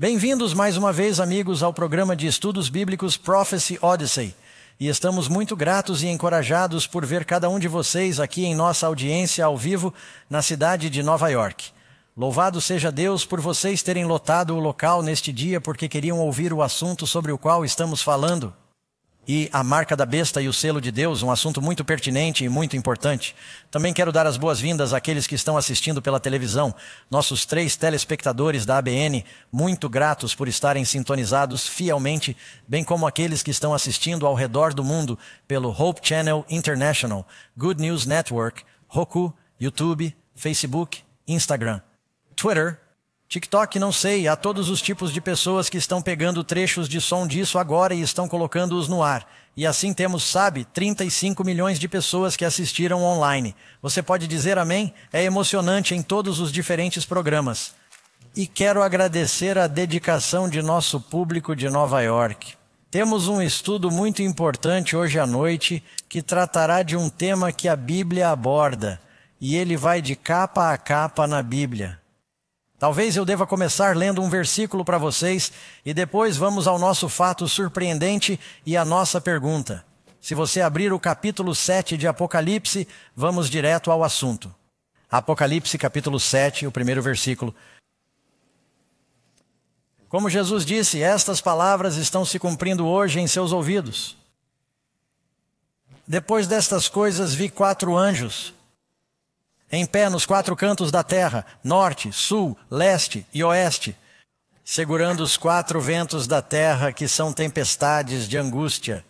Bem-vindos mais uma vez, amigos, ao programa de estudos bíblicos Prophecy Odyssey. E estamos muito gratos e encorajados por ver cada um de vocês aqui em nossa audiência ao vivo na cidade de Nova York. Louvado seja Deus por vocês terem lotado o local neste dia porque queriam ouvir o assunto sobre o qual estamos falando. E a marca da besta e o selo de Deus, um assunto muito pertinente e muito importante. Também quero dar as boas-vindas àqueles que estão assistindo pela televisão, nossos 3 telespectadores da ABN, muito gratos por estarem sintonizados fielmente, bem como aqueles que estão assistindo ao redor do mundo pelo Hope Channel International, Good News Network, Roku, YouTube, Facebook, Instagram, Twitter, TikTok, não sei, há todos os tipos de pessoas que estão pegando trechos de som disso agora e estão colocando-os no ar. E assim temos, 35 milhões de pessoas que assistiram online. Você pode dizer amém? É emocionante em todos os diferentes programas. E quero agradecer a dedicação de nosso público de Nova York. Temos um estudo muito importante hoje à noite que tratará de um tema que a Bíblia aborda. E ele vai de capa a capa na Bíblia. Talvez eu deva começar lendo um versículo para vocês e depois vamos ao nosso fato surpreendente e à nossa pergunta. Se você abrir o capítulo 7 de Apocalipse, vamos direto ao assunto. Apocalipse capítulo 7, o primeiro versículo. Como Jesus disse, estas palavras estão se cumprindo hoje em seus ouvidos. Depois destas coisas vi 4 anjos, em pé nos 4 cantos da terra, norte, sul, leste e oeste, segurando os 4 ventos da terra, que são tempestades de angústia,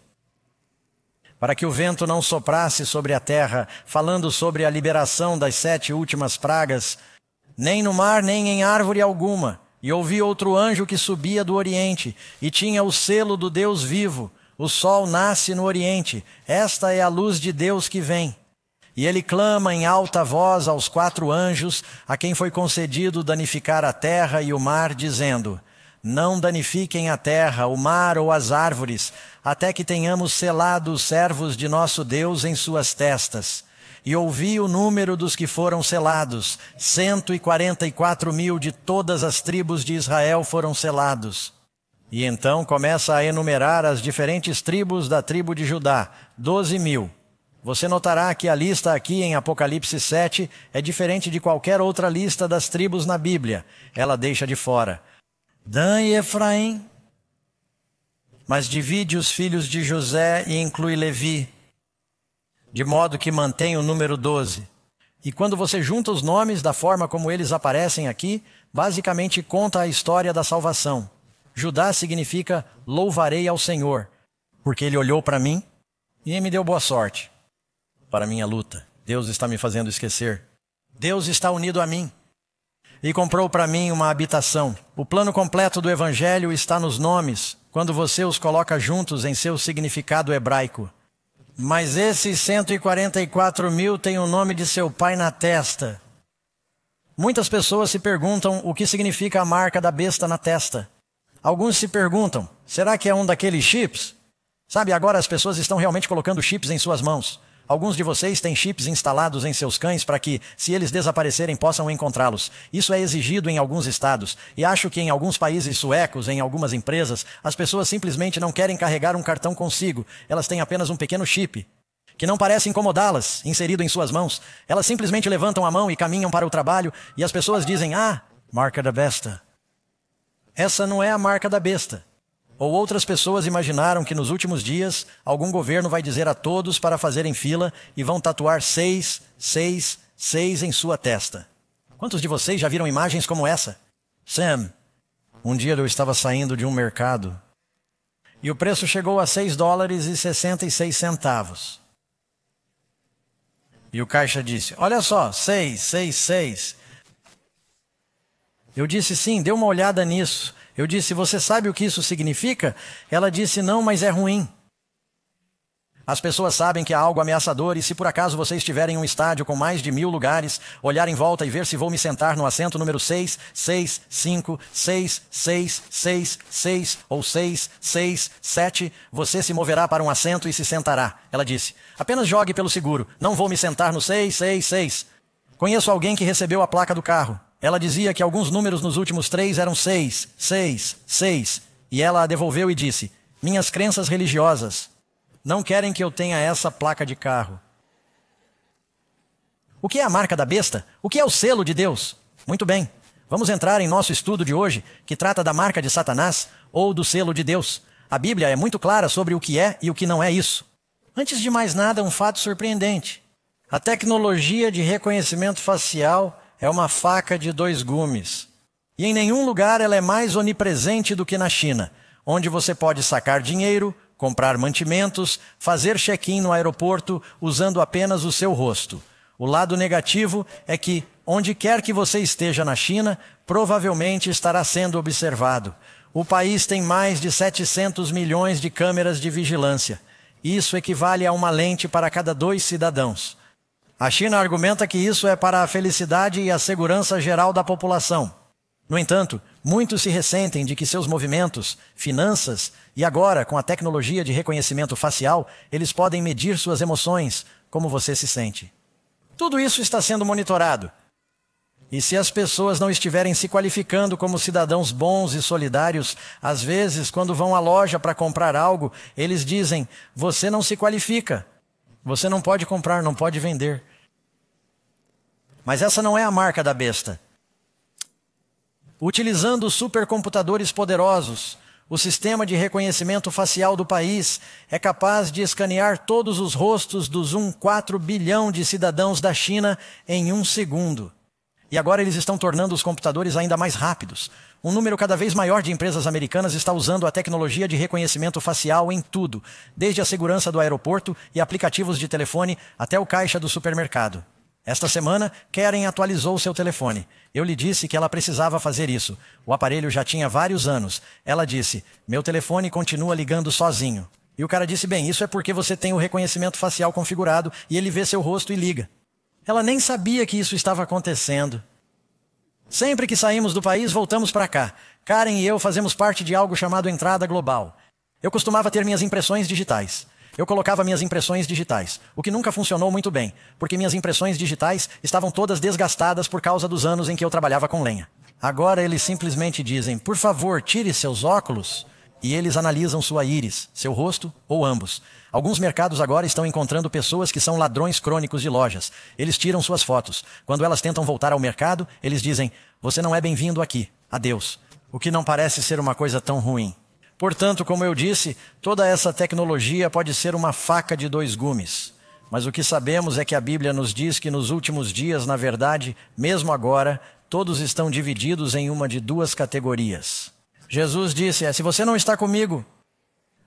para que o vento não soprasse sobre a terra, falando sobre a liberação das 7 últimas pragas, nem no mar, nem em árvore alguma. E ouvi outro anjo que subia do oriente, e tinha o selo do Deus vivo. O sol nasce no oriente, esta é a luz de Deus que vem. E ele clama em alta voz aos 4 anjos, a quem foi concedido danificar a terra e o mar, dizendo: não danifiquem a terra, o mar ou as árvores, até que tenhamos selado os servos de nosso Deus em suas testas. E ouvi o número dos que foram selados, 144 mil de todas as tribos de Israel foram selados. E então começa a enumerar as diferentes tribos da tribo de Judá, 12 mil. Você notará que a lista aqui em Apocalipse 7 é diferente de qualquer outra lista das tribos na Bíblia. Ela deixa de fora Dan e Efraim, mas divide os filhos de José e inclui Levi, de modo que mantém o número 12. E quando você junta os nomes da forma como eles aparecem aqui, basicamente conta a história da salvação. Judá significa louvarei ao Senhor, porque ele olhou para mim e me deu boa sorte. Para minha luta. Deus está me fazendo esquecer. Deus está unido a mim e comprou para mim uma habitação. O plano completo do Evangelho está nos nomes, quando você os coloca juntos em seu significado hebraico. Mas esses 144 mil têm o nome de seu pai na testa. Muitas pessoas se perguntam o que significa a marca da besta na testa. Alguns se perguntam, será que é um daqueles chips? Sabe, agora as pessoas estão realmente colocando chips em suas mãos. Alguns de vocês têm chips instalados em seus cães para que, se eles desaparecerem, possam encontrá-los. Isso é exigido em alguns estados. E acho que em alguns países suecos, em algumas empresas, as pessoas simplesmente não querem carregar um cartão consigo. Elas têm apenas um pequeno chip, que não parece incomodá-las, inserido em suas mãos. Elas simplesmente levantam a mão e caminham para o trabalho, e as pessoas dizem, marca da besta. Essa não é a marca da besta. Ou outras pessoas imaginaram que nos últimos dias algum governo vai dizer a todos para fazerem fila e vão tatuar 666 em sua testa. Quantos de vocês já viram imagens como essa? Sam, um dia eu estava saindo de um mercado e o preço chegou a $6,66. E o caixa disse, olha só, 666. Eu disse, sim, dê uma olhada nisso. Eu disse, você sabe o que isso significa? Ela disse, não, mas é ruim. As pessoas sabem que há algo ameaçador e se por acaso você estiver em um estádio com mais de 1000 lugares, olhar em volta e ver se vou me sentar no assento número 6, 6, 5, 6, 6, 6, 6 ou 6, 6, 7, você se moverá para um assento e se sentará. Ela disse, apenas jogue pelo seguro, não vou me sentar no 6, 6, 6. Conheço alguém que recebeu a placa do carro. Ela dizia que alguns números nos últimos 3 eram 6, 6, 6. E ela a devolveu e disse: minhas crenças religiosas não querem que eu tenha essa placa de carro. O que é a marca da besta? O que é o selo de Deus? Muito bem, vamos entrar em nosso estudo de hoje, que trata da marca de Satanás ou do selo de Deus. A Bíblia é muito clara sobre o que é e o que não é isso. Antes de mais nada, um fato surpreendente. A tecnologia de reconhecimento facial é uma faca de 2 gumes. E em nenhum lugar ela é mais onipresente do que na China, onde você pode sacar dinheiro, comprar mantimentos, fazer check-in no aeroporto usando apenas o seu rosto. O lado negativo é que, onde quer que você esteja na China, provavelmente estará sendo observado. O país tem mais de 700 milhões de câmeras de vigilância. Isso equivale a uma lente para cada 2 cidadãos. A China argumenta que isso é para a felicidade e a segurança geral da população. No entanto, muitos se ressentem de que seus movimentos, finanças e agora, com a tecnologia de reconhecimento facial, eles podem medir suas emoções, como você se sente. Tudo isso está sendo monitorado. E se as pessoas não estiverem se qualificando como cidadãos bons e solidários, às vezes, quando vão à loja para comprar algo, eles dizem: você não se qualifica, você não pode comprar, não pode vender. Mas essa não é a marca da besta. Utilizando supercomputadores poderosos, o sistema de reconhecimento facial do país é capaz de escanear todos os rostos dos 1,4 bilhão de cidadãos da China em 1 segundo. E agora eles estão tornando os computadores ainda mais rápidos. Um número cada vez maior de empresas americanas está usando a tecnologia de reconhecimento facial em tudo, desde a segurança do aeroporto e aplicativos de telefone até o caixa do supermercado. Esta semana, Karen atualizou seu telefone. Eu lhe disse que ela precisava fazer isso. O aparelho já tinha vários anos. Ela disse: meu telefone continua ligando sozinho. E o cara disse: bem, isso é porque você tem o reconhecimento facial configurado e ele vê seu rosto e liga. Ela nem sabia que isso estava acontecendo. Sempre que saímos do país, voltamos para cá. Karen e eu fazemos parte de algo chamado Entrada Global. Eu costumava ter minhas impressões digitais. Eu colocava minhas impressões digitais, o que nunca funcionou muito bem, porque minhas impressões digitais estavam todas desgastadas por causa dos anos em que eu trabalhava com lenha. Agora eles simplesmente dizem: por favor, tire seus óculos, e eles analisam sua íris, seu rosto ou ambos. Alguns mercados agora estão encontrando pessoas que são ladrões crônicos de lojas. Eles tiram suas fotos. Quando elas tentam voltar ao mercado, eles dizem: você não é bem-vindo aqui. Adeus. O que não parece ser uma coisa tão ruim. Portanto, como eu disse, toda essa tecnologia pode ser uma faca de 2 gumes. Mas o que sabemos é que a Bíblia nos diz que nos últimos dias, na verdade, mesmo agora, todos estão divididos em uma de 2 categorias. Jesus disse: se você não está comigo,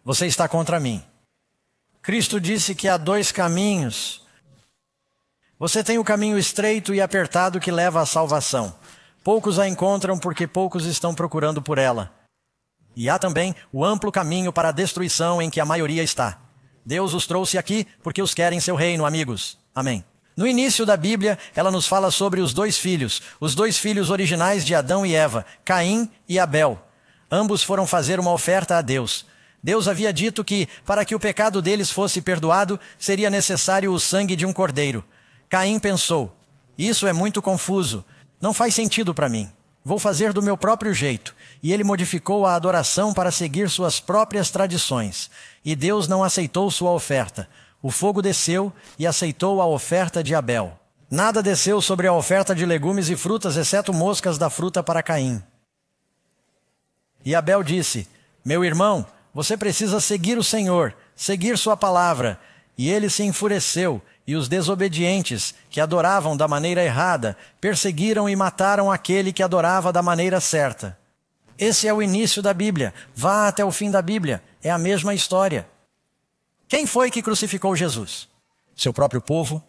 você está contra mim. Cristo disse que há 2 caminhos. Você tem o caminho estreito e apertado que leva à salvação. Poucos a encontram porque poucos estão procurando por ela. E há também o amplo caminho para a destruição em que a maioria está. Deus os trouxe aqui porque os quer em seu reino, amigos. Amém. No início da Bíblia, ela nos fala sobre os 2 filhos, os 2 filhos originais de Adão e Eva, Caim e Abel. Ambos foram fazer uma oferta a Deus. Deus havia dito que, para que o pecado deles fosse perdoado, seria necessário o sangue de um cordeiro. Caim pensou: isso é muito confuso, não faz sentido para mim. Vou fazer do meu próprio jeito. E ele modificou a adoração para seguir suas próprias tradições. E Deus não aceitou sua oferta. O fogo desceu e aceitou a oferta de Abel. Nada desceu sobre a oferta de legumes e frutas, exceto moscas da fruta para Caim. E Abel disse: meu irmão, você precisa seguir o Senhor, seguir sua palavra. E ele se enfureceu, e os desobedientes, que adoravam da maneira errada, perseguiram e mataram aquele que adorava da maneira certa. Esse é o início da Bíblia. Vá até o fim da Bíblia. É a mesma história. Quem foi que crucificou Jesus? Seu próprio povo,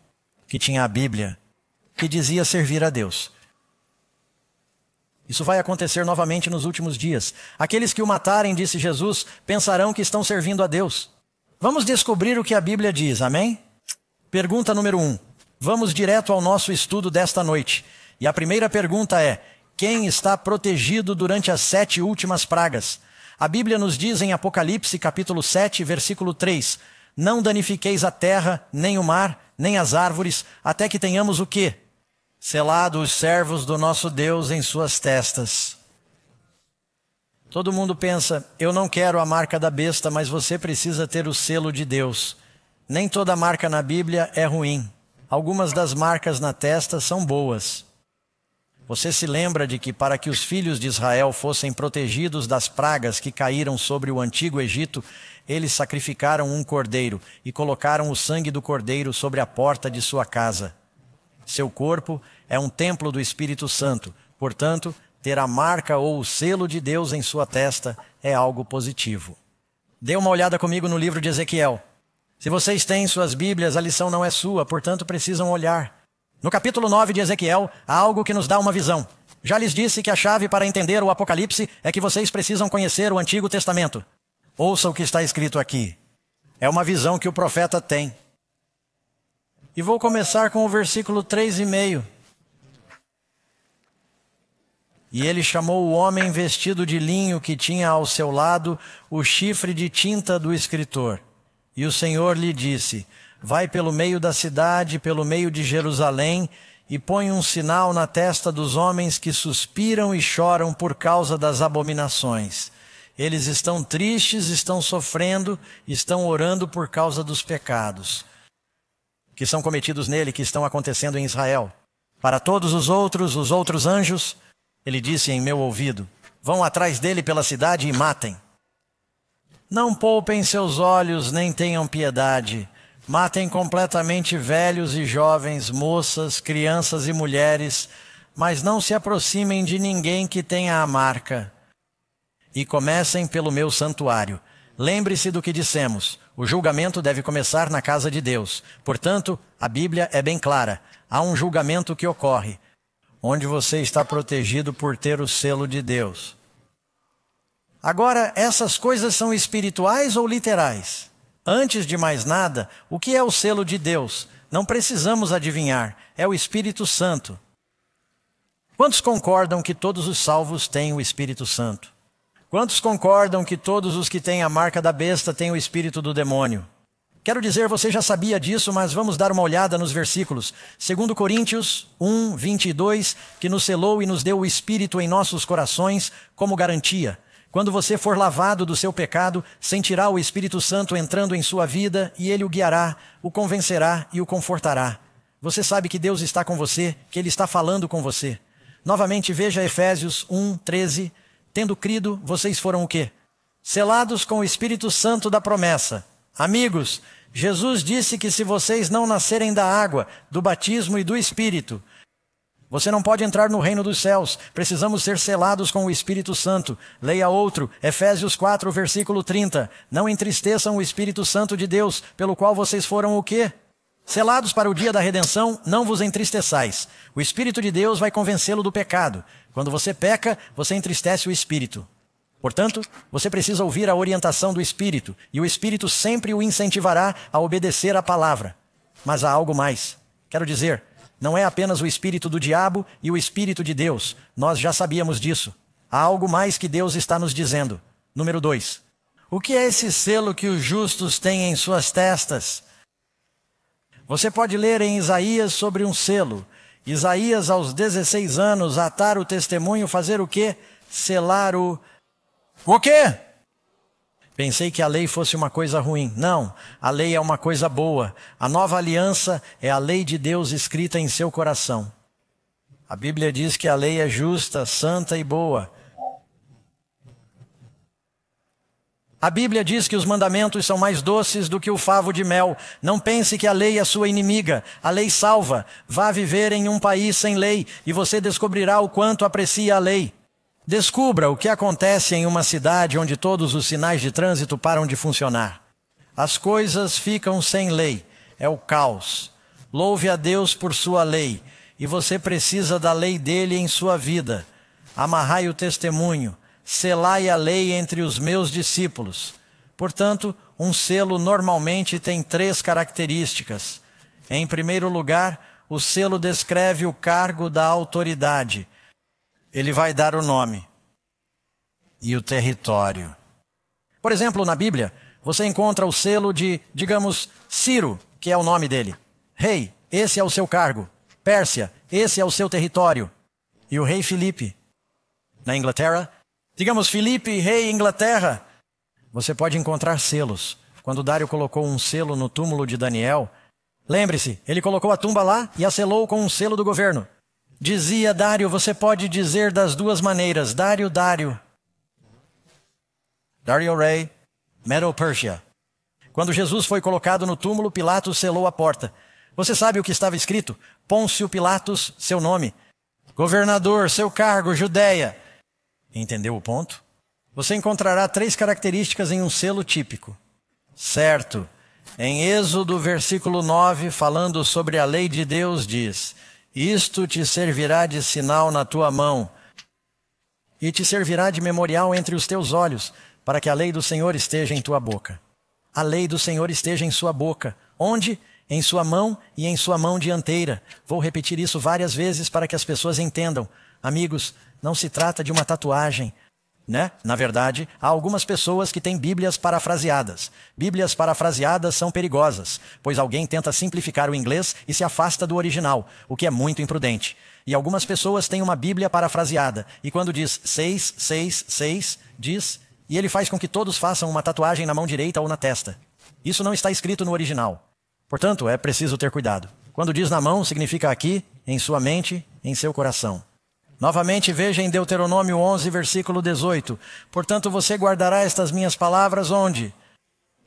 que tinha a Bíblia, que dizia servir a Deus. Isso vai acontecer novamente nos últimos dias. Aqueles que o matarem, disse Jesus, pensarão que estão servindo a Deus. Vamos descobrir o que a Bíblia diz, amém? Pergunta número 1. Vamos direto ao nosso estudo desta noite. E a primeira pergunta é: quem está protegido durante as 7 últimas pragas? A Bíblia nos diz em Apocalipse capítulo 7, versículo 3: não danifiqueis a terra, nem o mar, nem as árvores, até que tenhamos o quê? selado os servos do nosso Deus em suas testas. Todo mundo pensa, eu não quero a marca da besta, mas você precisa ter o selo de Deus. Nem toda marca na Bíblia é ruim. Algumas das marcas na testa são boas. Você se lembra de que para que os filhos de Israel fossem protegidos das pragas que caíram sobre o antigo Egito, eles sacrificaram um cordeiro e colocaram o sangue do cordeiro sobre a porta de sua casa. Seu corpo é um templo do Espírito Santo, portanto, ter a marca ou o selo de Deus em sua testa é algo positivo. Dê uma olhada comigo no livro de Ezequiel. Se vocês têm suas Bíblias, a lição não é sua, portanto precisam olhar. No capítulo 9 de Ezequiel, há algo que nos dá uma visão. Já lhes disse que a chave para entender o Apocalipse é que vocês precisam conhecer o Antigo Testamento. Ouça o que está escrito aqui. É uma visão que o profeta tem. E vou começar com o versículo 3,5. E ele chamou o homem vestido de linho que tinha ao seu lado o chifre de tinta do escritor. E o Senhor lhe disse, vai pelo meio da cidade, pelo meio de Jerusalém, e põe um sinal na testa dos homens que suspiram e choram por causa das abominações. Eles estão tristes, estão sofrendo, estão orando por causa dos pecados que são cometidos nele, que estão acontecendo em Israel. Para todos os outros anjos, ele disse em meu ouvido, vão atrás dele pela cidade e matem. Não poupem seus olhos, nem tenham piedade. Matem completamente velhos e jovens, moças, crianças e mulheres, mas não se aproximem de ninguém que tenha a marca. E comecem pelo meu santuário. Lembre-se do que dissemos. O julgamento deve começar na casa de Deus. Portanto, a Bíblia é bem clara. Há um julgamento que ocorre, onde você está protegido por ter o selo de Deus. Agora, essas coisas são espirituais ou literais? Antes de mais nada, o que é o selo de Deus? Não precisamos adivinhar. É o Espírito Santo. Quantos concordam que todos os salvos têm o Espírito Santo? Quantos concordam que todos os que têm a marca da besta têm o espírito do demônio? Quero dizer, você já sabia disso, mas vamos dar uma olhada nos versículos. 2 Coríntios 1, 22, que nos selou e nos deu o Espírito em nossos corações como garantia. Quando você for lavado do seu pecado, sentirá o Espírito Santo entrando em sua vida e ele o guiará, o convencerá e o confortará. Você sabe que Deus está com você, que Ele está falando com você. Novamente, veja Efésios 1, 13. Tendo crido, vocês foram o quê? Selados com o Espírito Santo da promessa. Amigos, Jesus disse que se vocês não nascerem da água, do batismo e do Espírito, você não pode entrar no reino dos céus. Precisamos ser selados com o Espírito Santo. Leia outro, Efésios 4, versículo 30. Não entristeçam o Espírito Santo de Deus, pelo qual vocês foram o quê? Selados para o dia da redenção, não vos entristeçais. O Espírito de Deus vai convencê-lo do pecado. Quando você peca, você entristece o Espírito. Portanto, você precisa ouvir a orientação do Espírito, e o Espírito sempre o incentivará a obedecer à palavra. Mas há algo mais. Quero dizer, não é apenas o espírito do diabo e o Espírito de Deus. Nós já sabíamos disso. Há algo mais que Deus está nos dizendo. Número 2. O que é esse selo que os justos têm em suas testas? Você pode ler em Isaías sobre um selo. Isaías, aos 16 anos, atar o testemunho, fazer o quê? Selar o quê? Pensei que a lei fosse uma coisa ruim. Não, a lei é uma coisa boa. A nova aliança é a lei de Deus escrita em seu coração. A Bíblia diz que a lei é justa, santa e boa. A Bíblia diz que os mandamentos são mais doces do que o favo de mel. Não pense que a lei é sua inimiga. A lei salva. Vá viver em um país sem lei e você descobrirá o quanto aprecia a lei. Descubra o que acontece em uma cidade onde todos os sinais de trânsito param de funcionar. As coisas ficam sem lei. É o caos. Louve a Deus por sua lei. E você precisa da lei dele em sua vida. Amarrai o testemunho. Selai a lei entre os meus discípulos. Portanto, um selo normalmente tem 3 características. Em primeiro lugar, o selo descreve o cargo da autoridade. Ele vai dar o nome e o território. Por exemplo, na Bíblia, você encontra o selo de, digamos, Ciro, que é o nome dele. Rei, esse é o seu cargo. Pérsia, esse é o seu território. E o rei Filipe, na Inglaterra, digamos Filipe, rei Inglaterra, você pode encontrar selos. Quando Dário colocou um selo no túmulo de Daniel, lembre-se, ele colocou a tumba lá e a selou com um selo do governo. Dizia Dário, você pode dizer das duas maneiras, Dário, Dário. Dario Rei, Medo-Persia. Quando Jesus foi colocado no túmulo, Pilatos selou a porta. Você sabe o que estava escrito? Pôncio Pilatos, seu nome. Governador, seu cargo, Judéia. Entendeu o ponto? Você encontrará 3 características em um selo típico. Certo. Em Êxodo, versículo 9, falando sobre a lei de Deus, diz: isto te servirá de sinal na tua mão e te servirá de memorial entre os teus olhos, para que a lei do Senhor esteja em tua boca. A lei do Senhor esteja em sua boca. Onde? Em sua mão e em sua mão dianteira. Vou repetir isso várias vezes para que as pessoas entendam. Amigos, não se trata de uma tatuagem, né? Na verdade, há algumas pessoas que têm Bíblias parafraseadas. Bíblias parafraseadas são perigosas, pois alguém tenta simplificar o inglês e se afasta do original, o que é muito imprudente. E algumas pessoas têm uma Bíblia parafraseada, e quando diz 6, 6, 6, diz... E ele faz com que todos façam uma tatuagem na mão direita ou na testa. Isso não está escrito no original. Portanto, é preciso ter cuidado. Quando diz na mão, significa aqui, em sua mente, em seu coração. Novamente, veja em Deuteronômio 11, versículo 18. Portanto, você guardará estas minhas palavras onde?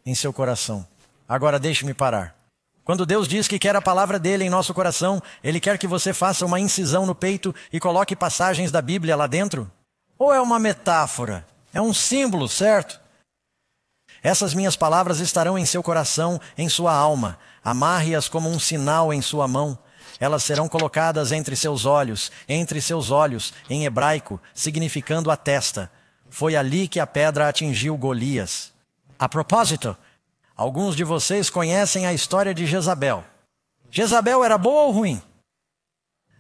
Em seu coração. Agora deixe-me parar. Quando Deus diz que quer a palavra dele em nosso coração, ele quer que você faça uma incisão no peito e coloque passagens da Bíblia lá dentro? Ou é uma metáfora? É um símbolo, certo? Essas minhas palavras estarão em seu coração, em sua alma. Amarre-as como um sinal em sua mão. Elas serão colocadas entre seus olhos, em hebraico, significando a testa. Foi ali que a pedra atingiu Golias. A propósito, alguns de vocês conhecem a história de Jezabel. Jezabel era boa ou ruim?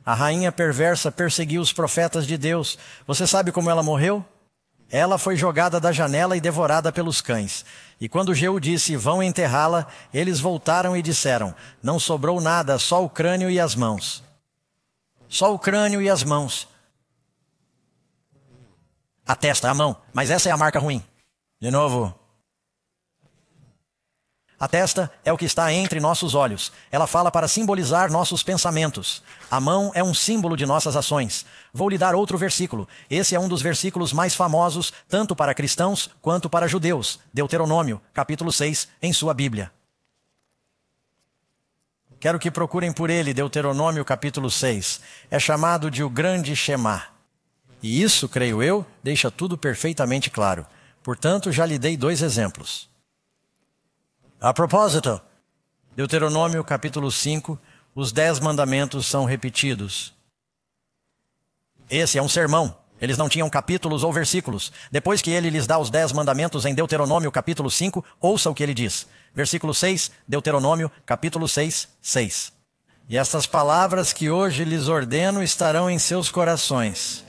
A rainha perversa perseguiu os profetas de Deus. Você sabe como ela morreu? Ela foi jogada da janela e devorada pelos cães. E quando Jeú disse, vão enterrá-la, eles voltaram e disseram, não sobrou nada, só o crânio e as mãos. Só o crânio e as mãos. A testa, a mão, mas essa é a marca ruim. De novo. A testa é o que está entre nossos olhos. Ela fala para simbolizar nossos pensamentos. A mão é um símbolo de nossas ações. Vou lhe dar outro versículo. Esse é um dos versículos mais famosos, tanto para cristãos quanto para judeus. Deuteronômio, capítulo 6, em sua Bíblia. Quero que procurem por ele, Deuteronômio, capítulo 6. É chamado de o Grande Shema. E isso, creio eu, deixa tudo perfeitamente claro. Portanto, já lhe dei 2 exemplos. A propósito, Deuteronômio capítulo 5, os 10 mandamentos são repetidos. Esse é um sermão. Eles não tinham capítulos ou versículos. Depois que ele lhes dá os 10 mandamentos em Deuteronômio capítulo 5, ouça o que ele diz. Versículo 6, Deuteronômio capítulo 6, 6. E estas palavras que hoje lhes ordeno estarão em seus corações.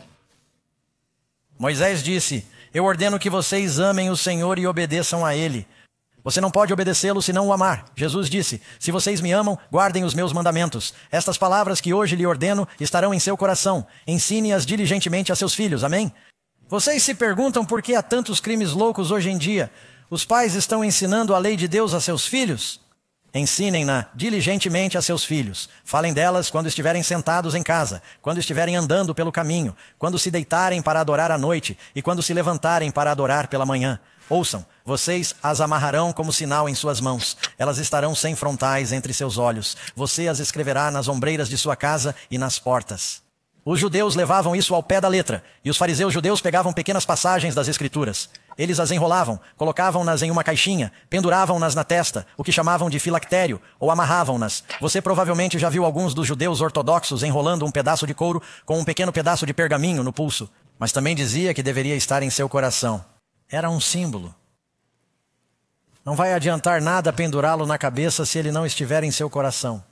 Moisés disse, eu ordeno que vocês amem o Senhor e obedeçam a Ele. Você não pode obedecê-lo se não o amar. Jesus disse, se vocês me amam, guardem os meus mandamentos. Estas palavras que hoje lhe ordeno estarão em seu coração. Ensine-as diligentemente a seus filhos. Amém? Vocês se perguntam por que há tantos crimes loucos hoje em dia. Os pais estão ensinando a lei de Deus a seus filhos? Ensinem-na diligentemente a seus filhos. Falem delas quando estiverem sentados em casa, quando estiverem andando pelo caminho, quando se deitarem para adorar à noite e quando se levantarem para adorar pela manhã. Ouçam, vocês as amarrarão como sinal em suas mãos. Elas estarão sem frontais entre seus olhos. Você as escreverá nas ombreiras de sua casa e nas portas. Os judeus levavam isso ao pé da letra, e os fariseus judeus pegavam pequenas passagens das Escrituras. Eles as enrolavam, colocavam-nas em uma caixinha, penduravam-nas na testa, o que chamavam de filactério, ou amarravam-nas. Você provavelmente já viu alguns dos judeus ortodoxos enrolando um pedaço de couro com um pequeno pedaço de pergaminho no pulso. Mas também dizia que deveria estar em seu coração. Era um símbolo. Não vai adiantar nada pendurá-lo na cabeça se ele não estiver em seu coração.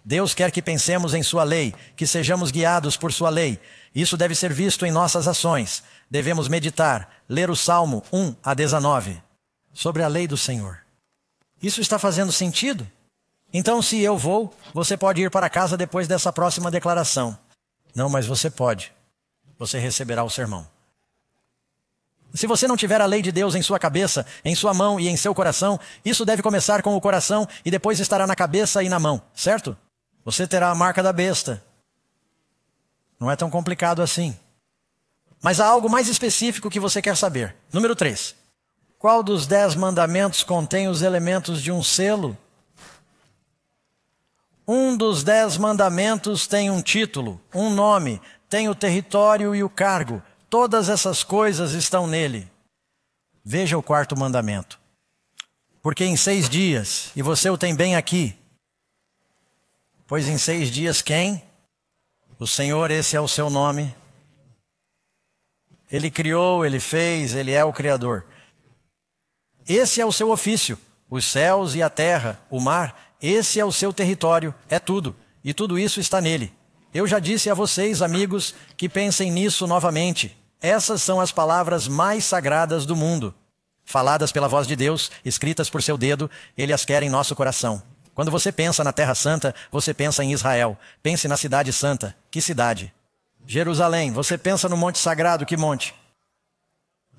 Deus quer que pensemos em sua lei, que sejamos guiados por sua lei. Isso deve ser visto em nossas ações. Devemos meditar, ler o Salmo 1 a 19, sobre a lei do Senhor. Isso está fazendo sentido? Então, se eu vou, você pode ir para casa depois dessa próxima declaração. Não, mas você pode. Você receberá o sermão. Se você não tiver a lei de Deus em sua cabeça, em sua mão e em seu coração, isso deve começar com o coração e depois estará na cabeça e na mão, certo? Você terá a marca da besta. Não é tão complicado assim. Mas há algo mais específico que você quer saber. Número 3. Qual dos 10 mandamentos contém os elementos de um selo? Um dos 10 mandamentos tem um título, um nome, tem o território e o cargo. Todas essas coisas estão nele. Veja o 4º mandamento. Porque em 6 dias, e você o tem bem aqui, pois em 6 dias quem? O Senhor, esse é o seu nome. Ele criou, Ele fez, Ele é o Criador. Esse é o seu ofício, os céus e a terra, o mar, esse é o seu território, é tudo, e tudo isso está nele. Eu já disse a vocês, amigos, que pensem nisso novamente. Essas são as palavras mais sagradas do mundo. Faladas pela voz de Deus, escritas por seu dedo, Ele as quer em nosso coração. Quando você pensa na Terra Santa, você pensa em Israel. Pense na Cidade Santa. Que cidade? Jerusalém. Você pensa no Monte Sagrado. Que monte?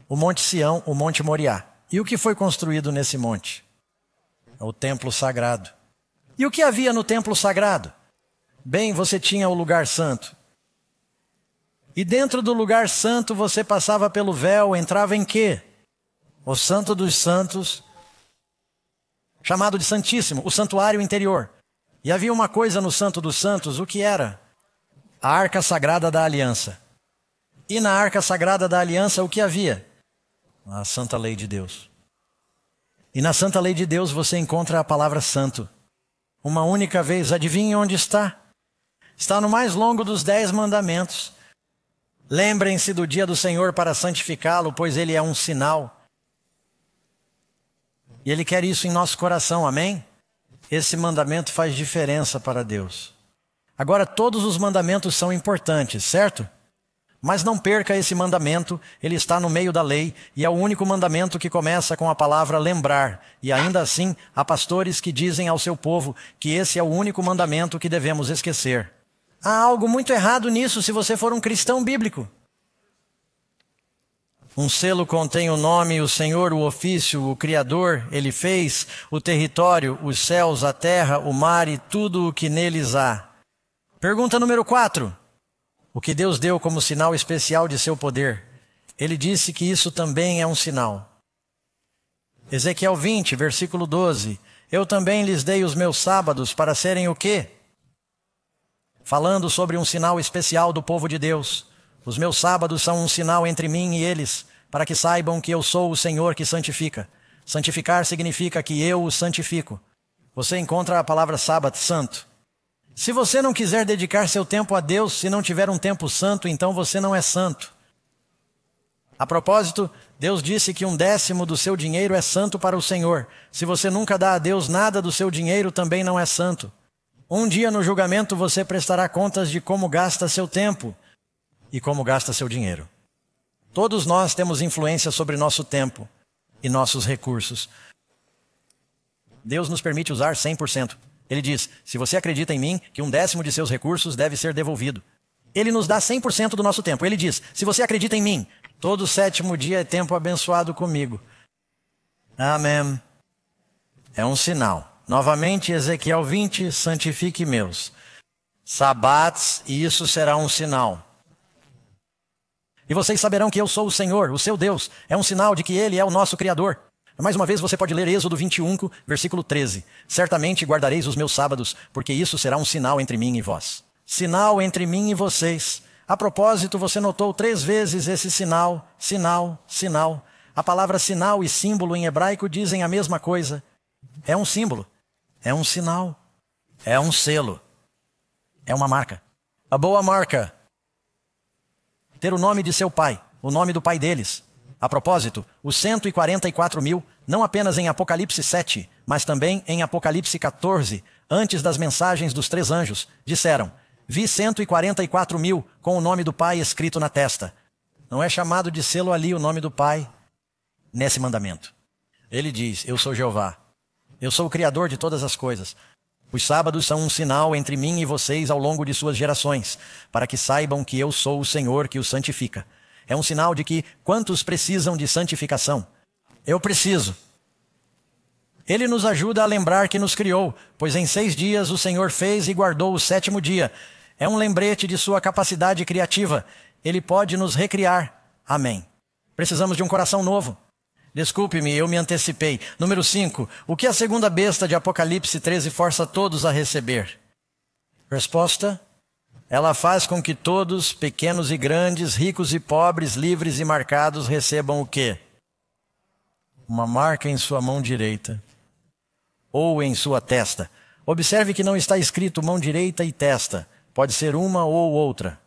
O Monte Sião, o Monte Moriá. E o que foi construído nesse monte? O Templo Sagrado. E o que havia no Templo Sagrado? Bem, você tinha o lugar santo. E dentro do lugar santo você passava pelo véu, entrava em quê? O Santo dos Santos, chamado de Santíssimo, o santuário interior. E havia uma coisa no Santo dos Santos, o que era? A Arca Sagrada da Aliança. E na Arca Sagrada da Aliança o que havia? A Santa Lei de Deus. E na Santa Lei de Deus você encontra a palavra santo. Uma única vez, adivinhe onde está? Está no mais longo dos 10 mandamentos. Lembrem-se do dia do Senhor para santificá-lo, pois ele é um sinal. E Ele quer isso em nosso coração, amém? Esse mandamento faz diferença para Deus. Agora, todos os mandamentos são importantes, certo? Mas não perca esse mandamento, ele está no meio da lei e é o único mandamento que começa com a palavra lembrar. E ainda assim, há pastores que dizem ao seu povo que esse é o único mandamento que devemos esquecer. Há algo muito errado nisso se você for um cristão bíblico. Um selo contém o nome, o Senhor, o ofício, o Criador, Ele fez, o território, os céus, a terra, o mar e tudo o que neles há. Pergunta número 4. O que Deus deu como sinal especial de seu poder? Ele disse que isso também é um sinal. Ezequiel 20, versículo 12. Eu também lhes dei os meus sábados para serem o quê? Falando sobre um sinal especial do povo de Deus. Os meus sábados são um sinal entre mim e eles, para que saibam que eu sou o Senhor que santifica. Santificar significa que eu os santifico. Você encontra a palavra sábado, santo. Se você não quiser dedicar seu tempo a Deus, se não tiver um tempo santo, então você não é santo. A propósito, Deus disse que 1/10 do seu dinheiro é santo para o Senhor. Se você nunca dá a Deus nada do seu dinheiro, também não é santo. Um dia no julgamento você prestará contas de como gasta seu tempo e como gasta seu dinheiro. Todos nós temos influência sobre nosso tempo e nossos recursos. Deus nos permite usar 100%. Ele diz, se você acredita em mim, que 1/10 de seus recursos deve ser devolvido. Ele nos dá 100% do nosso tempo. Ele diz, se você acredita em mim, todo 7º dia é tempo abençoado comigo. Amém. É um sinal. Novamente, Ezequiel 20, santifique meus sabates, e isso será um sinal. E vocês saberão que eu sou o Senhor, o seu Deus. É um sinal de que Ele é o nosso Criador. Mais uma vez você pode ler Êxodo 21, versículo 13. Certamente guardareis os meus sábados, porque isso será um sinal entre mim e vós. Sinal entre mim e vocês. A propósito, você notou 3 vezes esse sinal, sinal, sinal. A palavra sinal e símbolo em hebraico dizem a mesma coisa. É um símbolo, é um sinal, é um selo, é uma marca. A boa marca. Ter o nome de seu pai, o nome do pai deles. A propósito, os 144.000, não apenas em Apocalipse 7, mas também em Apocalipse 14, antes das mensagens dos 3 anjos, disseram, vi 144.000 com o nome do pai escrito na testa. Não é chamado de selo ali o nome do pai nesse mandamento. Ele diz, eu sou Jeová. Eu sou o Criador de todas as coisas. Os sábados são um sinal entre mim e vocês ao longo de suas gerações, para que saibam que eu sou o Senhor que os santifica. É um sinal de que quantos precisam de santificação? Eu preciso. Ele nos ajuda a lembrar que nos criou, pois em 6 dias o Senhor fez e guardou o 7º dia. É um lembrete de sua capacidade criativa. Ele pode nos recriar. Amém. Precisamos de um coração novo. Desculpe-me, eu me antecipei. Número 5. O que a segunda besta de Apocalipse 13 força todos a receber? Resposta: ela faz com que todos, pequenos e grandes, ricos e pobres, livres e marcados, recebam o quê? Uma marca em sua mão direita ou em sua testa. Observe que não está escrito mão direita e testa. Pode ser uma ou outra.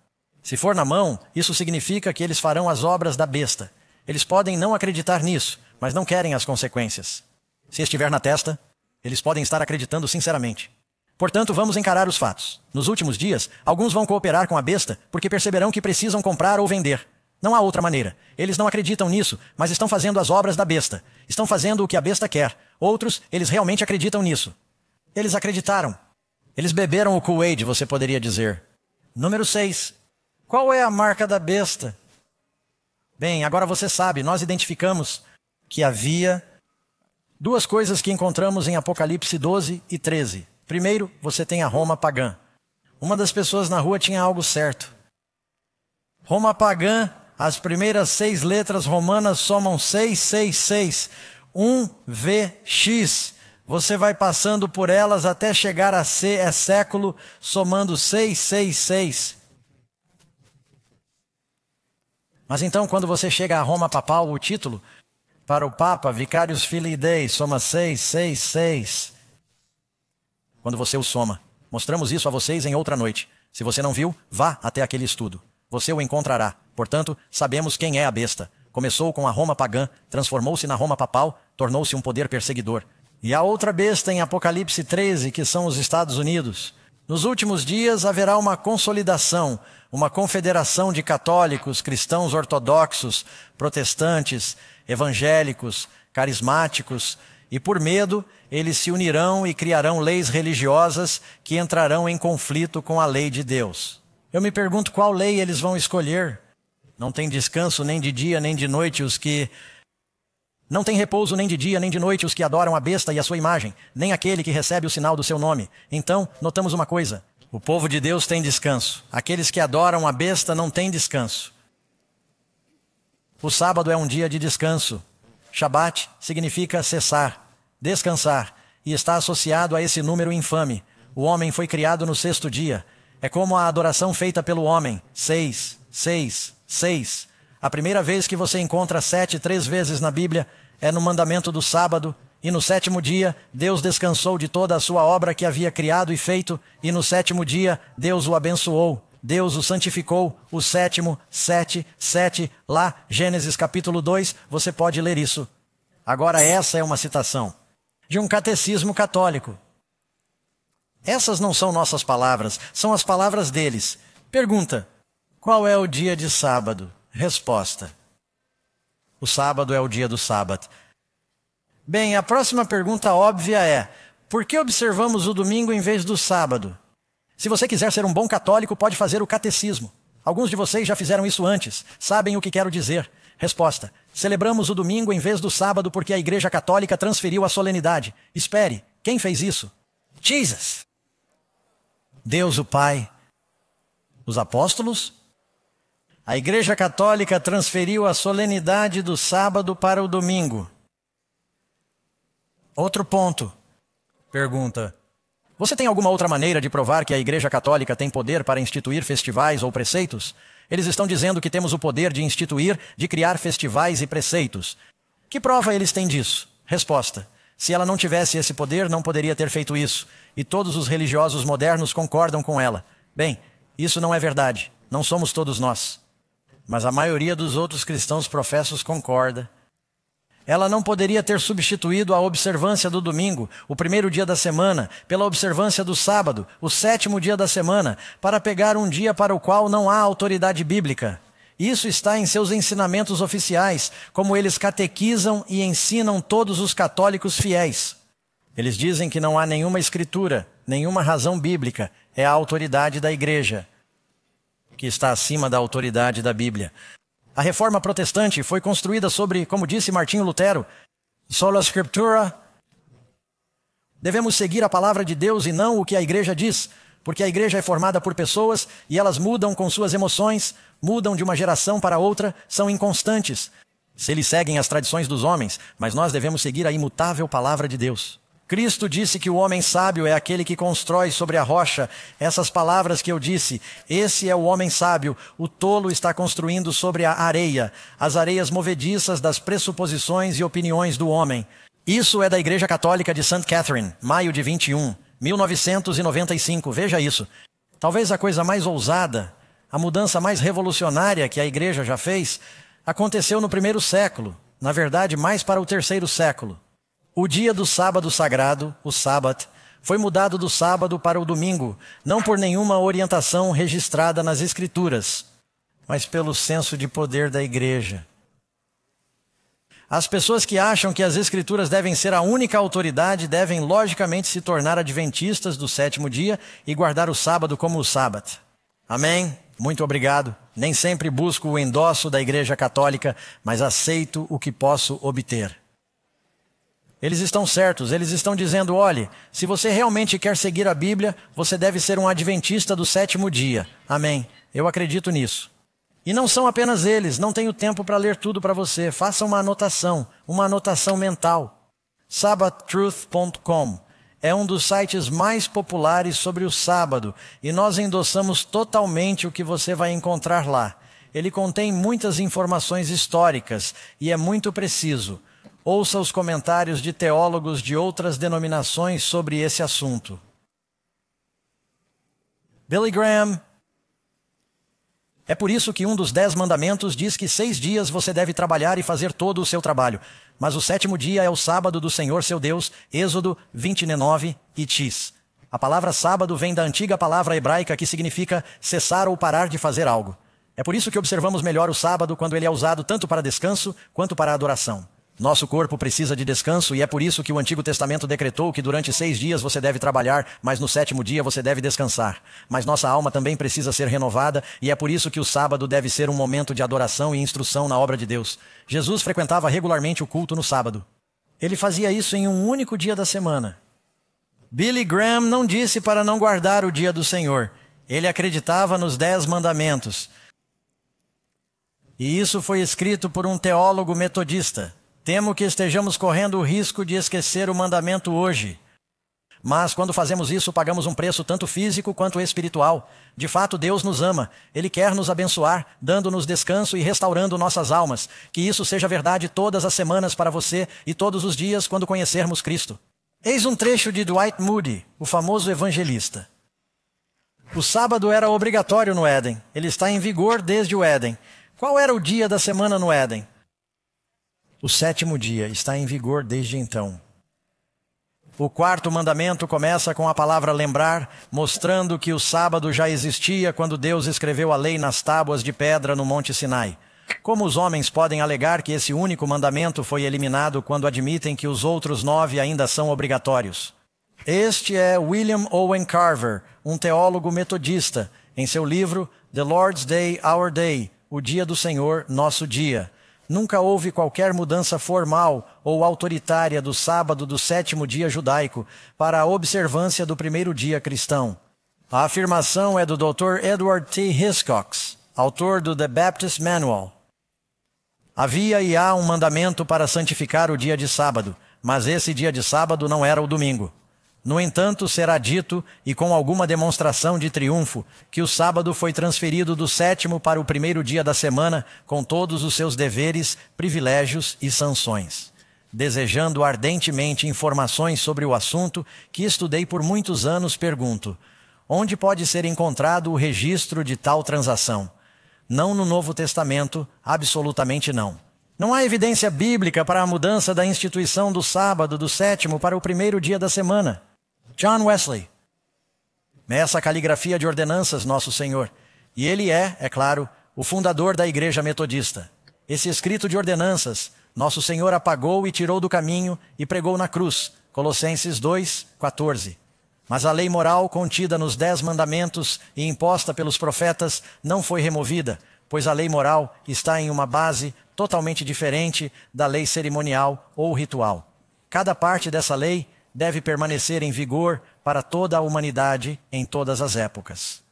Se for na mão, isso significa que eles farão as obras da besta. Eles podem não acreditar nisso, mas não querem as consequências. Se estiver na testa, eles podem estar acreditando sinceramente. Portanto, vamos encarar os fatos. Nos últimos dias, alguns vão cooperar com a besta porque perceberão que precisam comprar ou vender. Não há outra maneira. Eles não acreditam nisso, mas estão fazendo as obras da besta. Estão fazendo o que a besta quer. Outros, eles realmente acreditam nisso. Eles acreditaram. Eles beberam o Kool-Aid, você poderia dizer. Número 6. Qual é a marca da besta? Bem, agora você sabe, nós identificamos que havia 2 coisas que encontramos em Apocalipse 12 e 13. Primeiro, você tem a Roma pagã. Uma das pessoas na rua tinha algo certo. Roma pagã, as primeiras 6 letras romanas somam 666. 1VX. Você vai passando por elas até chegar a C, é século, somando 666. Mas então, quando você chega a Roma papal, o título para o Papa, Vicarius Filii Dei, soma 666. Quando você o soma. Mostramos isso a vocês em outra noite. Se você não viu, vá até aquele estudo. Você o encontrará. Portanto, sabemos quem é a besta. Começou com a Roma pagã, transformou-se na Roma papal, tornou-se um poder perseguidor. E a outra besta em Apocalipse 13, que são os Estados Unidos. Nos últimos dias haverá uma consolidação, uma confederação de católicos, cristãos ortodoxos, protestantes, evangélicos, carismáticos, e por medo eles se unirão e criarão leis religiosas que entrarão em conflito com a lei de Deus. Eu me pergunto qual lei eles vão escolher. Não tem descanso nem de dia nem de noite os que... Não tem repouso nem de dia nem de noite os que adoram a besta e a sua imagem, nem aquele que recebe o sinal do seu nome. Então, notamos uma coisa. O povo de Deus tem descanso. Aqueles que adoram a besta não têm descanso. O sábado é um dia de descanso. Shabat significa cessar, descansar, e está associado a esse número infame. O homem foi criado no 6º dia. É como a adoração feita pelo homem. 6, 6, 6. A primeira vez que você encontra 7 3 vezes na Bíblia é no mandamento do sábado. E no 7º dia, Deus descansou de toda a sua obra que havia criado e feito. E no 7º dia, Deus o abençoou. Deus o santificou. O 7º, 7, 7. Lá, Gênesis capítulo 2, você pode ler isso. Agora essa é uma citação de um catecismo católico. Essas não são nossas palavras, são as palavras deles. Pergunta: qual é o dia de sábado? Resposta: o sábado é o dia do sábado. Bem, a próxima pergunta óbvia é: por que observamos o domingo em vez do sábado? Se você quiser ser um bom católico, pode fazer o catecismo. Alguns de vocês já fizeram isso antes, sabem o que quero dizer. Resposta: celebramos o domingo em vez do sábado porque a Igreja Católica transferiu a solenidade. Espere, quem fez isso? Jesus! Deus o Pai. Os apóstolos? A Igreja Católica transferiu a solenidade do sábado para o domingo. Outro ponto. Pergunta: você tem alguma outra maneira de provar que a Igreja Católica tem poder para instituir festivais ou preceitos? Eles estão dizendo que temos o poder de instituir, de criar festivais e preceitos. Que prova eles têm disso? Resposta: se ela não tivesse esse poder, não poderia ter feito isso. E todos os religiosos modernos concordam com ela. Bem, isso não é verdade. Não somos todos nós. Mas a maioria dos outros cristãos professos concorda. Ela não poderia ter substituído a observância do domingo, o primeiro dia da semana, pela observância do sábado, o 7º dia da semana, para pegar um dia para o qual não há autoridade bíblica. Isso está em seus ensinamentos oficiais, como eles catequizam e ensinam todos os católicos fiéis. Eles dizem que não há nenhuma escritura, nenhuma razão bíblica. É a autoridade da igreja que está acima da autoridade da Bíblia. A reforma protestante foi construída sobre, como disse Martinho Lutero, sola scriptura. Devemos seguir a palavra de Deus e não o que a igreja diz, porque a igreja é formada por pessoas e elas mudam com suas emoções, mudam de uma geração para outra, são inconstantes. Se eles seguem as tradições dos homens, mas nós devemos seguir a imutável palavra de Deus. Cristo disse que o homem sábio é aquele que constrói sobre a rocha. Essas palavras que eu disse, esse é o homem sábio, o tolo está construindo sobre a areia, as areias movediças das pressuposições e opiniões do homem. Isso é da Igreja Católica de St. Catherine, maio de 21, 1995, veja isso. Talvez a coisa mais ousada, a mudança mais revolucionária que a igreja já fez, aconteceu no 1º século, na verdade mais para o 3º século. O dia do sábado sagrado, o sábado, foi mudado do sábado para o domingo, não por nenhuma orientação registrada nas Escrituras, mas pelo senso de poder da igreja. As pessoas que acham que as Escrituras devem ser a única autoridade devem logicamente se tornar adventistas do 7º dia e guardar o sábado como o sábado. Amém? Muito obrigado. Nem sempre busco o endosso da Igreja Católica, mas aceito o que posso obter. Eles estão certos, eles estão dizendo, olhe, se você realmente quer seguir a Bíblia, você deve ser um adventista do 7º dia. Amém. Eu acredito nisso. E não são apenas eles, não tenho tempo para ler tudo para você. Faça uma anotação mental. Sabbathtruth.com é um dos sites mais populares sobre o sábado e nós endossamos totalmente o que você vai encontrar lá. Ele contém muitas informações históricas e é muito preciso. Ouça os comentários de teólogos de outras denominações sobre esse assunto. Billy Graham. É por isso que um dos 10 mandamentos diz que 6 dias você deve trabalhar e fazer todo o seu trabalho. Mas o 7º dia é o sábado do Senhor seu Deus, Êxodo 29 e Tis. A palavra sábado vem da antiga palavra hebraica que significa cessar ou parar de fazer algo. É por isso que observamos melhor o sábado quando ele é usado tanto para descanso quanto para adoração. Nosso corpo precisa de descanso e é por isso que o Antigo Testamento decretou que durante 6 dias você deve trabalhar, mas no 7º dia você deve descansar. Mas nossa alma também precisa ser renovada e é por isso que o sábado deve ser um momento de adoração e instrução na obra de Deus. Jesus frequentava regularmente o culto no sábado. Ele fazia isso em um único dia da semana. Billy Graham não disse para não guardar o dia do Senhor. Ele acreditava nos 10 mandamentos. E isso foi escrito por um teólogo metodista. Temo que estejamos correndo o risco de esquecer o mandamento hoje. Mas quando fazemos isso, pagamos um preço tanto físico quanto espiritual. De fato, Deus nos ama. Ele quer nos abençoar, dando-nos descanso e restaurando nossas almas. Que isso seja verdade todas as semanas para você e todos os dias quando conhecermos Cristo. Eis um trecho de Dwight Moody, o famoso evangelista. O sábado era obrigatório no Éden. Ele está em vigor desde o Éden. Qual era o dia da semana no Éden? O 7º dia está em vigor desde então. O 4º mandamento começa com a palavra lembrar, mostrando que o sábado já existia quando Deus escreveu a lei nas tábuas de pedra no Monte Sinai. Como os homens podem alegar que esse único mandamento foi eliminado quando admitem que os outros 9 ainda são obrigatórios? Este é William Owen Carver, um teólogo metodista, em seu livro The Lord's Day, Our Day, o Dia do Senhor, Nosso Dia. Nunca houve qualquer mudança formal ou autoritária do sábado do 7º dia judaico para a observância do 1º dia cristão. A afirmação é do Dr. Edward T. Hiscox, autor do The Baptist Manual. Havia e há um mandamento para santificar o dia de sábado, mas esse dia de sábado não era o domingo. No entanto, será dito, e com alguma demonstração de triunfo, que o sábado foi transferido do 7º para o 1º dia da semana, com todos os seus deveres, privilégios e sanções. Desejando ardentemente informações sobre o assunto, que estudei por muitos anos, pergunto: onde pode ser encontrado o registro de tal transação? Não no Novo Testamento, absolutamente não. Não há evidência bíblica para a mudança da instituição do sábado do 7º para o 1º dia da semana. John Wesley. Essa caligrafia de ordenanças, Nosso Senhor. E ele é claro, o fundador da Igreja Metodista. Esse escrito de ordenanças, Nosso Senhor apagou e tirou do caminho e pregou na cruz, Colossenses 2:14. Mas a lei moral contida nos 10 mandamentos e imposta pelos profetas não foi removida, pois a lei moral está em uma base totalmente diferente da lei cerimonial ou ritual. Cada parte dessa lei deve permanecer em vigor para toda a humanidade em todas as épocas.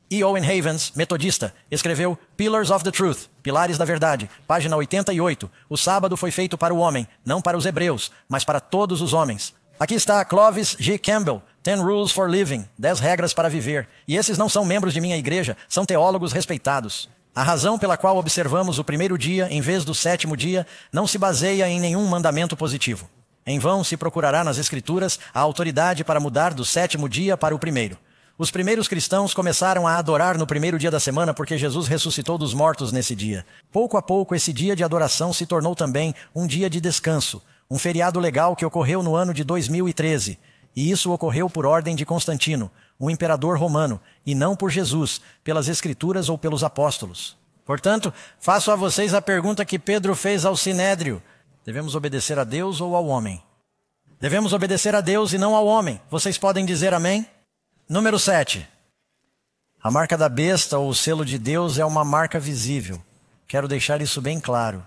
E. Owen Havens, metodista, escreveu Pillars of the Truth, Pilares da Verdade, página 88. O sábado foi feito para o homem, não para os hebreus, mas para todos os homens. Aqui está Clovis G. Campbell, 10 Rules for Living, 10 regras para viver. E esses não são membros de minha igreja, são teólogos respeitados. A razão pela qual observamos o primeiro dia em vez do 7º dia não se baseia em nenhum mandamento positivo. Em vão se procurará nas Escrituras a autoridade para mudar do 7º dia para o primeiro. Os primeiros cristãos começaram a adorar no primeiro dia da semana porque Jesus ressuscitou dos mortos nesse dia. Pouco a pouco, esse dia de adoração se tornou também um dia de descanso, um feriado legal que ocorreu no ano de 2013. E isso ocorreu por ordem de Constantino, um imperador romano, e não por Jesus, pelas Escrituras ou pelos apóstolos. Portanto, faço a vocês a pergunta que Pedro fez ao Sinédrio. Devemos obedecer a Deus ou ao homem? Devemos obedecer a Deus e não ao homem. Vocês podem dizer amém? Número 7. A marca da besta ou o selo de Deus é uma marca visível. Quero deixar isso bem claro.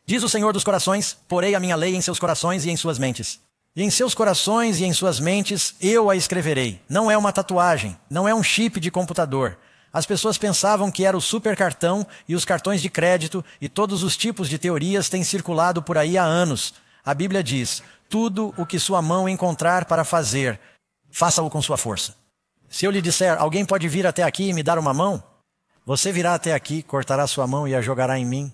Diz o Senhor dos corações, porei a minha lei em seus corações e em suas mentes. E em seus corações e em suas mentes eu a escreverei. Não é uma tatuagem, não é um chip de computador. As pessoas pensavam que era o supercartão e os cartões de crédito e todos os tipos de teorias têm circulado por aí há anos. A Bíblia diz, tudo o que sua mão encontrar para fazer, faça-o com sua força. Se eu lhe disser, alguém pode vir até aqui e me dar uma mão? Você virá até aqui, cortará sua mão e a jogará em mim?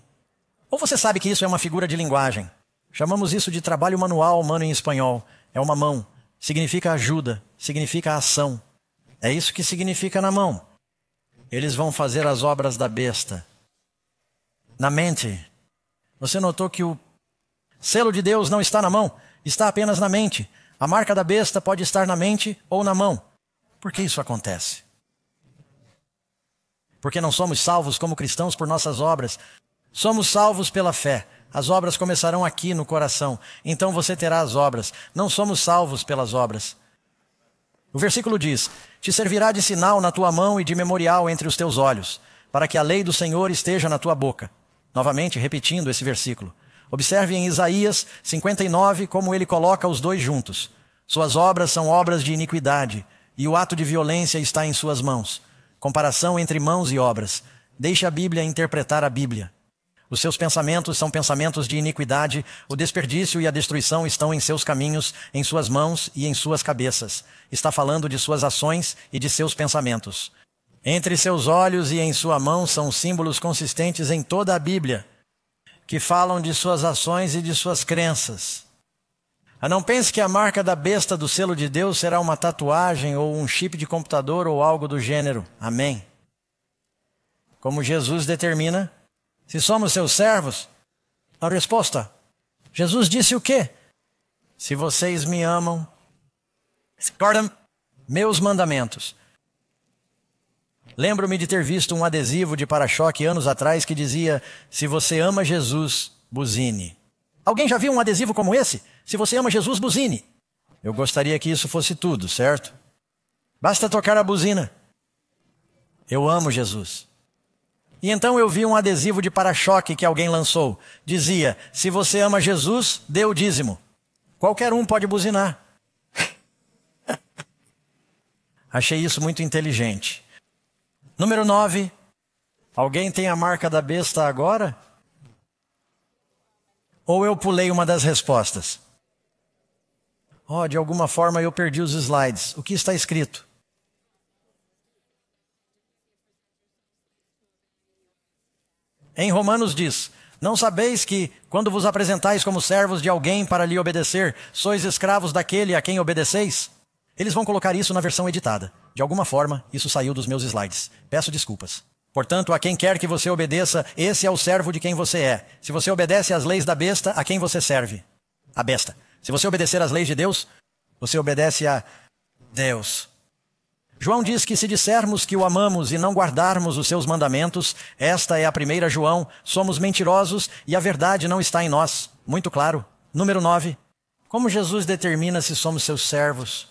Ou você sabe que isso é uma figura de linguagem? Chamamos isso de trabalho manual humano em espanhol. É uma mão. Significa ajuda, significa ação. É isso que significa na mão. Eles vão fazer as obras da besta. Na mente. Você notou que o selo de Deus não está na mão, está apenas na mente. A marca da besta pode estar na mente ou na mão. Por que isso acontece? Porque não somos salvos como cristãos por nossas obras. Somos salvos pela fé. As obras começarão aqui no coração. Então você terá as obras. Não somos salvos pelas obras. O versículo diz, te servirá de sinal na tua mão e de memorial entre os teus olhos, para que a lei do Senhor esteja na tua boca. Novamente, repetindo esse versículo. Observe em Isaías 59 como ele coloca os dois juntos. Suas obras são obras de iniquidade, e o ato de violência está em suas mãos. Comparação entre mãos e obras. Deixe a Bíblia interpretar a Bíblia. Os seus pensamentos são pensamentos de iniquidade, o desperdício e a destruição estão em seus caminhos, em suas mãos e em suas cabeças. Está falando de suas ações e de seus pensamentos. Entre seus olhos e em sua mão são símbolos consistentes em toda a Bíblia, que falam de suas ações e de suas crenças. Não pense que a marca da besta do selo de Deus será uma tatuagem ou um chip de computador ou algo do gênero. Amém. Como Jesus determina, se somos seus servos, a resposta, Jesus disse o quê? Se vocês me amam, guardem meus mandamentos. Lembro-me de ter visto um adesivo de para-choque anos atrás que dizia, se você ama Jesus, buzine. Alguém já viu um adesivo como esse? Se você ama Jesus, buzine. Eu gostaria que isso fosse tudo, certo? Basta tocar a buzina. Eu amo Jesus. E então eu vi um adesivo de para-choque que alguém lançou. Dizia, se você ama Jesus, dê o dízimo. Qualquer um pode buzinar. Achei isso muito inteligente. Número 9. Alguém tem a marca da besta agora? Ou eu pulei uma das respostas? De alguma forma eu perdi os slides. O que está escrito? Em Romanos diz, não sabeis que, quando vos apresentais como servos de alguém para lhe obedecer, sois escravos daquele a quem obedeceis? Eles vão colocar isso na versão editada. De alguma forma, isso saiu dos meus slides. Peço desculpas. Portanto, a quem quer que você obedeça, esse é o servo de quem você é. Se você obedece às leis da besta, a quem você serve? A besta. Se você obedecer às leis de Deus, você obedece a Deus. João diz que se dissermos que o amamos e não guardarmos os seus mandamentos, esta é a 1 João, somos mentirosos e a verdade não está em nós. Muito claro. Número 9. Como Jesus determina se somos seus servos?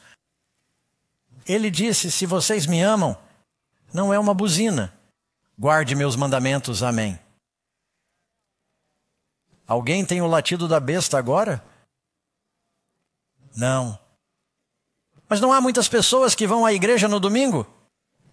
Ele disse, se vocês me amam, não é uma buzina. Guarde meus mandamentos, amém. Alguém tem o latido da besta agora? Não. Mas não há muitas pessoas que vão à igreja no domingo?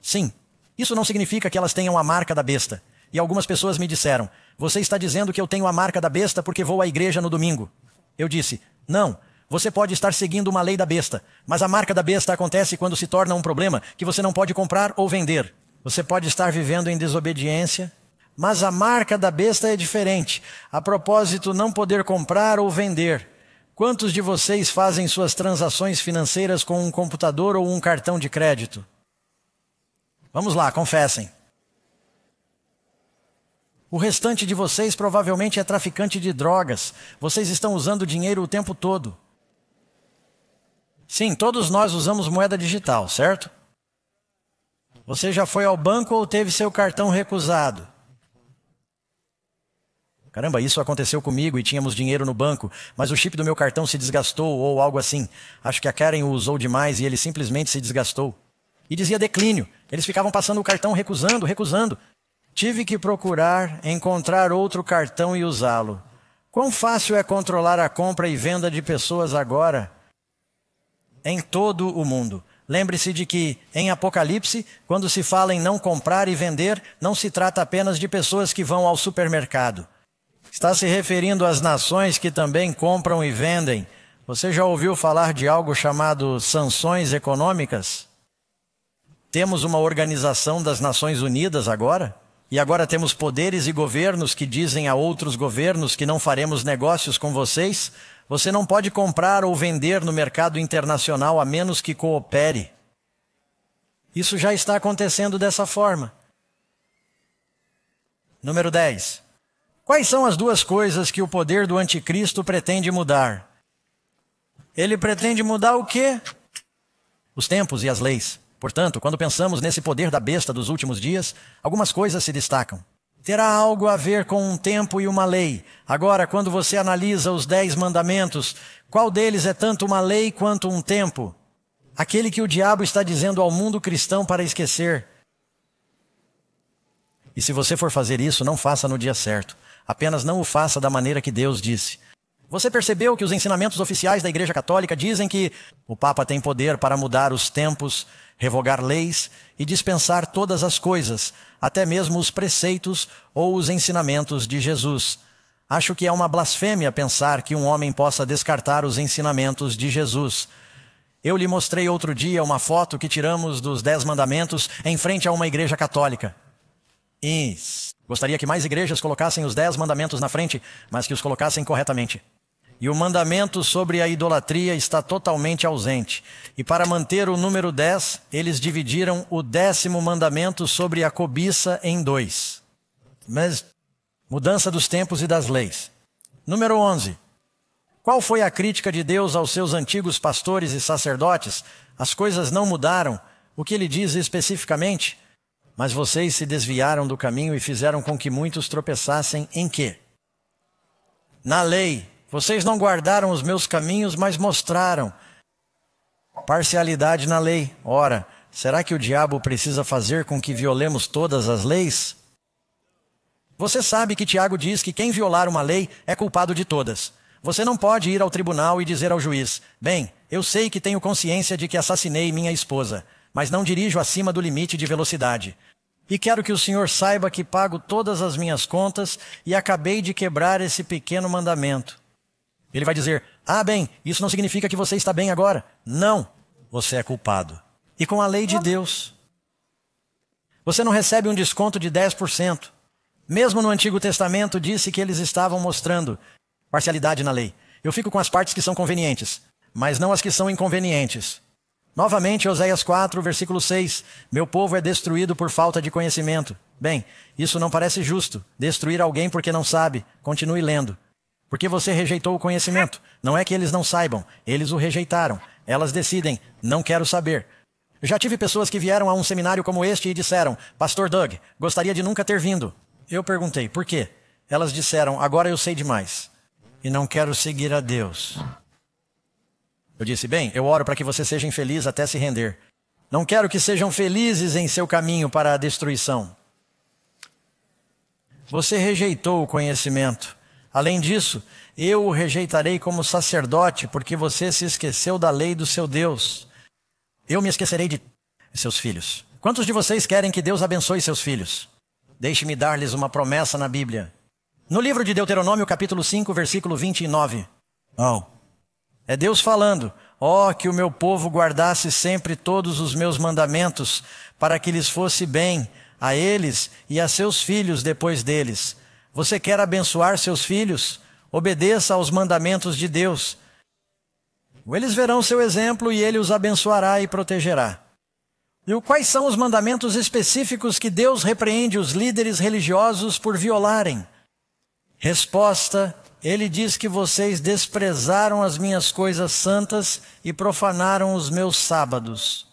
Sim. Isso não significa que elas tenham a marca da besta. E algumas pessoas me disseram, você está dizendo que eu tenho a marca da besta porque vou à igreja no domingo. Eu disse, não, você pode estar seguindo uma lei da besta, mas a marca da besta acontece quando se torna um problema que você não pode comprar ou vender. Você pode estar vivendo em desobediência, mas a marca da besta é diferente. A propósito, não poder comprar ou vender. Quantos de vocês fazem suas transações financeiras com um computador ou um cartão de crédito? Vamos lá, confessem. O restante de vocês provavelmente é traficante de drogas. Vocês estão usando dinheiro o tempo todo. Sim, todos nós usamos moeda digital, certo? Você já foi ao banco ou teve seu cartão recusado? Caramba, isso aconteceu comigo e tínhamos dinheiro no banco, mas o chip do meu cartão se desgastou ou algo assim. Acho que a Karen o usou demais e ele simplesmente se desgastou. E dizia declínio. Eles ficavam passando o cartão recusando. Tive que procurar, encontrar outro cartão e usá-lo. Quão fácil é controlar a compra e venda de pessoas agora? Em todo o mundo. Lembre-se de que, em Apocalipse, quando se fala em não comprar e vender, não se trata apenas de pessoas que vão ao supermercado. Está se referindo às nações que também compram e vendem. Você já ouviu falar de algo chamado sanções econômicas? Temos uma organização das Nações Unidas agora? E agora temos poderes e governos que dizem a outros governos que não faremos negócios com vocês? Você não pode comprar ou vender no mercado internacional a menos que coopere. Isso já está acontecendo dessa forma. Número 10. Quais são as duas coisas que o poder do anticristo pretende mudar? Ele pretende mudar o quê? Os tempos e as leis. Portanto, quando pensamos nesse poder da besta dos últimos dias, algumas coisas se destacam. Terá algo a ver com um tempo e uma lei. Agora, quando você analisa os 10 mandamentos, qual deles é tanto uma lei quanto um tempo? Aquele que o diabo está dizendo ao mundo cristão para esquecer. E se você for fazer isso, não faça no dia certo. Apenas não o faça da maneira que Deus disse. Você percebeu que os ensinamentos oficiais da Igreja Católica dizem que o Papa tem poder para mudar os tempos, revogar leis e dispensar todas as coisas, até mesmo os preceitos ou os ensinamentos de Jesus. Acho que é uma blasfêmia pensar que um homem possa descartar os ensinamentos de Jesus. Eu lhe mostrei outro dia uma foto que tiramos dos 10 mandamentos em frente a uma igreja católica. Gostaria que mais igrejas colocassem os 10 mandamentos na frente, mas que os colocassem corretamente. E o mandamento sobre a idolatria está totalmente ausente. E para manter o número 10, eles dividiram o 10º mandamento sobre a cobiça em 2. Mas, mudança dos tempos e das leis. Número 11. Qual foi a crítica de Deus aos seus antigos pastores e sacerdotes? As coisas não mudaram. O que ele diz especificamente? Mas vocês se desviaram do caminho e fizeram com que muitos tropeçassem em quê? Na lei. Vocês não guardaram os meus caminhos, mas mostraram. Parcialidade na lei. Ora, será que o diabo precisa fazer com que violemos todas as leis? Você sabe que Tiago diz que quem violar uma lei é culpado de todas. Você não pode ir ao tribunal e dizer ao juiz, bem, eu sei que tenho consciência de que assassinei minha esposa, mas não dirijo acima do limite de velocidade. E quero que o senhor saiba que pago todas as minhas contas e acabei de quebrar esse pequeno mandamento. Ele vai dizer, bem, isso não significa que você está bem agora. Não, você é culpado. E com a lei de Deus, você não recebe um desconto de 10%. Mesmo no Antigo Testamento disse que eles estavam mostrando parcialidade na lei. Eu fico com as partes que são convenientes, mas não as que são inconvenientes. Novamente, Oséias 4, versículo 6. Meu povo é destruído por falta de conhecimento. Bem, isso não parece justo. Destruir alguém porque não sabe. Continue lendo. Porque você rejeitou o conhecimento. Não é que eles não saibam, eles o rejeitaram. Elas decidem, não quero saber. Já tive pessoas que vieram a um seminário como este e disseram, Pastor Doug, gostaria de nunca ter vindo. Eu perguntei, por quê? Elas disseram, agora eu sei demais. E não quero seguir a Deus. Eu disse, bem, eu oro para que você seja infeliz até se render. Não quero que sejam felizes em seu caminho para a destruição. Você rejeitou o conhecimento. Além disso, eu o rejeitarei como sacerdote, porque você se esqueceu da lei do seu Deus. Eu me esquecerei de seus filhos. Quantos de vocês querem que Deus abençoe seus filhos? Deixe-me dar-lhes uma promessa na Bíblia. No livro de Deuteronômio, capítulo 5, versículo 29. É Deus falando, que o meu povo guardasse sempre todos os meus mandamentos, para que lhes fosse bem, a eles e a seus filhos depois deles. Você quer abençoar seus filhos? Obedeça aos mandamentos de Deus. Eles verão seu exemplo e ele os abençoará e protegerá. E quais são os mandamentos específicos que Deus repreende os líderes religiosos por violarem? Resposta: ele diz que vocês desprezaram as minhas coisas santas e profanaram os meus sábados.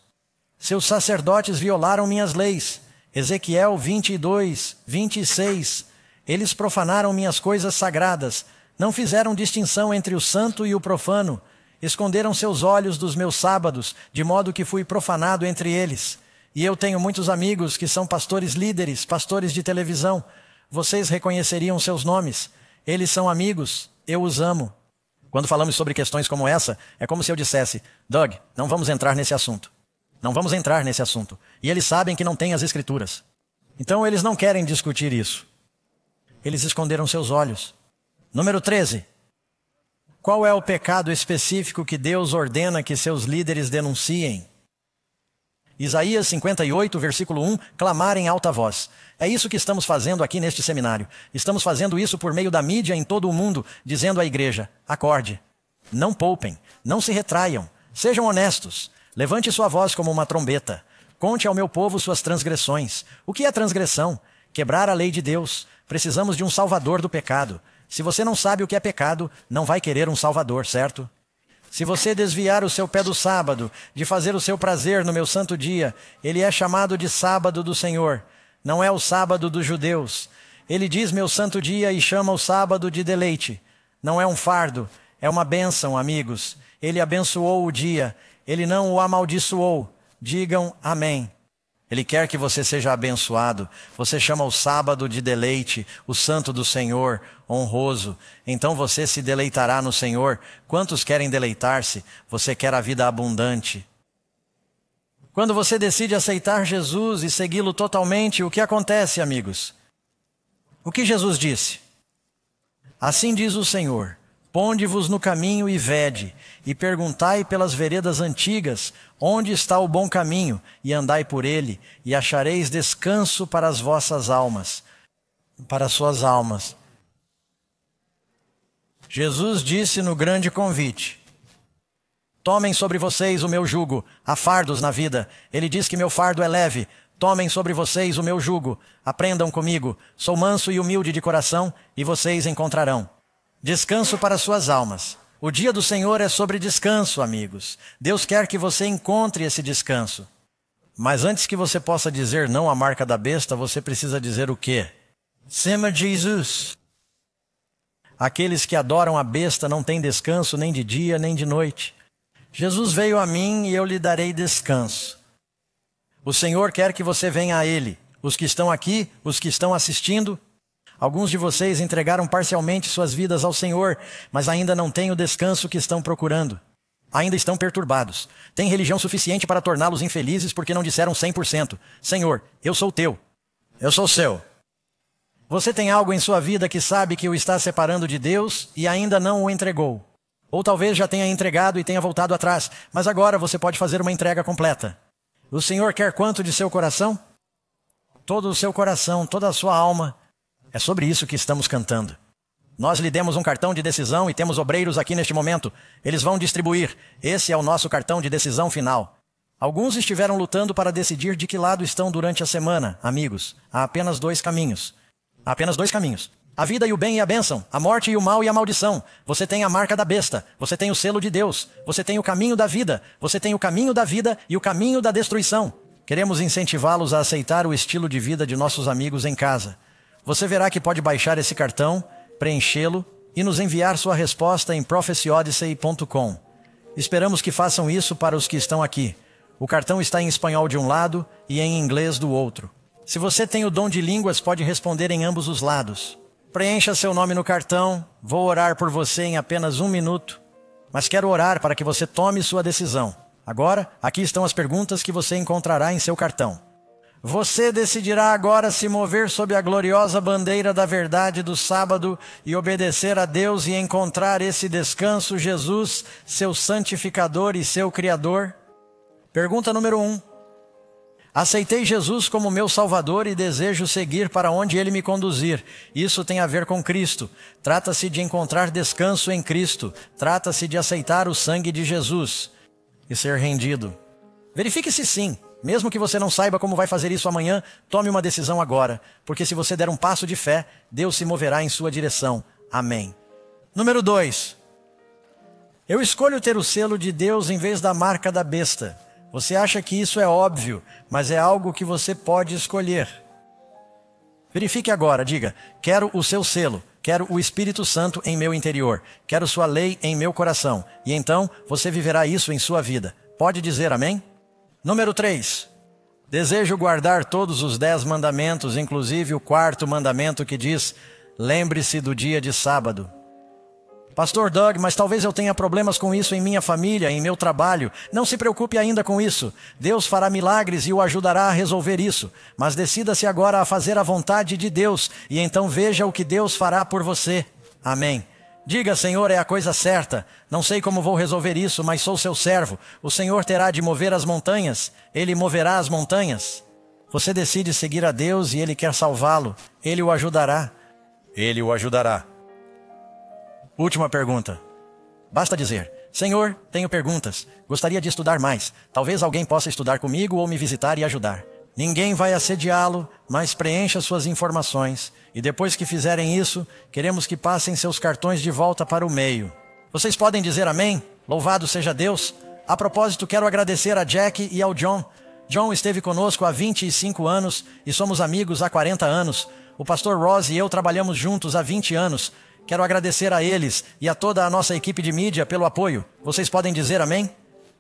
Seus sacerdotes violaram minhas leis. Ezequiel 22, 26. Eles profanaram minhas coisas sagradas. Não fizeram distinção entre o santo e o profano. Esconderam seus olhos dos meus sábados, de modo que fui profanado entre eles. E eu tenho muitos amigos que são pastores líderes, pastores de televisão. Vocês reconheceriam seus nomes. Eles são amigos, eu os amo. Quando falamos sobre questões como essa, é como se eu dissesse, Doug, não vamos entrar nesse assunto. Não vamos entrar nesse assunto. E eles sabem que não tem as escrituras. Então eles não querem discutir isso. Eles esconderam seus olhos. Número 13. Qual é o pecado específico que Deus ordena que seus líderes denunciem? Isaías 58, versículo 1, clamar em alta voz. É isso que estamos fazendo aqui neste seminário. Estamos fazendo isso por meio da mídia em todo o mundo, dizendo à igreja, acorde, não poupem, não se retraiam, sejam honestos, levante sua voz como uma trombeta, conte ao meu povo suas transgressões. O que é transgressão? Quebrar a lei de Deus. Precisamos de um salvador do pecado. Se você não sabe o que é pecado, não vai querer um salvador, certo? Se você desviar o seu pé do sábado, de fazer o seu prazer no meu santo dia, ele é chamado de sábado do Senhor. Não é o sábado dos judeus. Ele diz meu santo dia e chama o sábado de deleite. Não é um fardo, é uma bênção, amigos. Ele abençoou o dia, ele não o amaldiçoou. Digam amém. Ele quer que você seja abençoado. Você chama o sábado de deleite, o santo do Senhor, honroso. Então você se deleitará no Senhor. Quantos querem deleitar-se? Você quer a vida abundante. Quando você decide aceitar Jesus e segui-lo totalmente, o que acontece, amigos? O que Jesus disse? Assim diz o Senhor. Ponde-vos no caminho e vede, e perguntai pelas veredas antigas, onde está o bom caminho, e andai por ele, e achareis descanso para as vossas almas. Para as suas almas. Jesus disse no grande convite, tomem sobre vocês o meu jugo, há fardos na vida. Ele diz que meu fardo é leve. Tomem sobre vocês o meu jugo, aprendam comigo. Sou manso e humilde de coração, e vocês encontrarão descanso para suas almas. O dia do Senhor é sobre descanso, amigos. Deus quer que você encontre esse descanso. Mas antes que você possa dizer não à marca da besta, você precisa dizer o quê? Sema Jesus. Aqueles que adoram a besta não têm descanso nem de dia nem de noite. Jesus veio a mim e eu lhe darei descanso. O Senhor quer que você venha a Ele. Os que estão aqui, os que estão assistindo, alguns de vocês entregaram parcialmente suas vidas ao Senhor, mas ainda não têm o descanso que estão procurando. Ainda estão perturbados. Têm religião suficiente para torná-los infelizes porque não disseram 100%. Senhor, eu sou teu. Eu sou seu. Você tem algo em sua vida que sabe que o está separando de Deus e ainda não o entregou. Ou talvez já tenha entregado e tenha voltado atrás, mas agora você pode fazer uma entrega completa. O Senhor quer quanto de seu coração? Todo o seu coração, toda a sua alma. É sobre isso que estamos cantando. Nós lhe demos um cartão de decisão e temos obreiros aqui neste momento. Eles vão distribuir. Esse é o nosso cartão de decisão final. Alguns estiveram lutando para decidir de que lado estão durante a semana, amigos. Há apenas 2 caminhos. Há apenas 2 caminhos. A vida e o bem e a bênção. A morte e o mal e a maldição. Você tem a marca da besta. Você tem o selo de Deus. Você tem o caminho da vida. Você tem o caminho da vida e o caminho da destruição. Queremos incentivá-los a aceitar o estilo de vida de nossos amigos em casa. Você verá que pode baixar esse cartão, preenchê-lo e nos enviar sua resposta em prophecyodyssey.com. Esperamos que façam isso para os que estão aqui. O cartão está em espanhol de um lado e em inglês do outro. Se você tem o dom de línguas, pode responder em ambos os lados. Preencha seu nome no cartão. Vou orar por você em apenas 1 minuto. Mas quero orar para que você tome sua decisão. Agora, aqui estão as perguntas que você encontrará em seu cartão. Você decidirá agora se mover sob a gloriosa bandeira da verdade do sábado e obedecer a Deus e encontrar esse descanso, Jesus, seu santificador e seu Criador? Pergunta número 1. Aceitei Jesus como meu Salvador e desejo seguir para onde Ele me conduzir. Isso tem a ver com Cristo. Trata-se de encontrar descanso em Cristo. Trata-se de aceitar o sangue de Jesus e ser rendido. Verifique se sim. Mesmo que você não saiba como vai fazer isso amanhã, tome uma decisão agora, porque se você der um passo de fé, Deus se moverá em sua direção. Amém. Número 2. Eu escolho ter o selo de Deus em vez da marca da besta. Você acha que isso é óbvio, mas é algo que você pode escolher. Verifique agora, diga: quero o seu selo, quero o Espírito Santo em meu interior, quero sua lei em meu coração, e então você viverá isso em sua vida. Pode dizer amém? Número 3. Desejo guardar todos os 10 mandamentos, inclusive o 4º mandamento que diz: lembre-se do dia de sábado. Pastor Doug, mas talvez eu tenha problemas com isso em minha família, em meu trabalho. Não se preocupe ainda com isso. Deus fará milagres e o ajudará a resolver isso. Mas decida-se agora a fazer a vontade de Deus e então veja o que Deus fará por você. Amém. Diga: Senhor, é a coisa certa. Não sei como vou resolver isso, mas sou seu servo. O Senhor terá de mover as montanhas. Ele moverá as montanhas. Você decide seguir a Deus e Ele quer salvá-lo. Ele o ajudará. Ele o ajudará. Última pergunta. Basta dizer: Senhor, tenho perguntas. Gostaria de estudar mais. Talvez alguém possa estudar comigo ou me visitar e ajudar. Ninguém vai assediá-lo, mas preencha suas informações. E depois que fizerem isso, queremos que passem seus cartões de volta para o meio. Vocês podem dizer amém? Louvado seja Deus. A propósito, quero agradecer a Jack e ao John. John esteve conosco há 25 anos e somos amigos há 40 anos. O pastor Ross e eu trabalhamos juntos há 20 anos. Quero agradecer a eles e a toda a nossa equipe de mídia pelo apoio. Vocês podem dizer amém?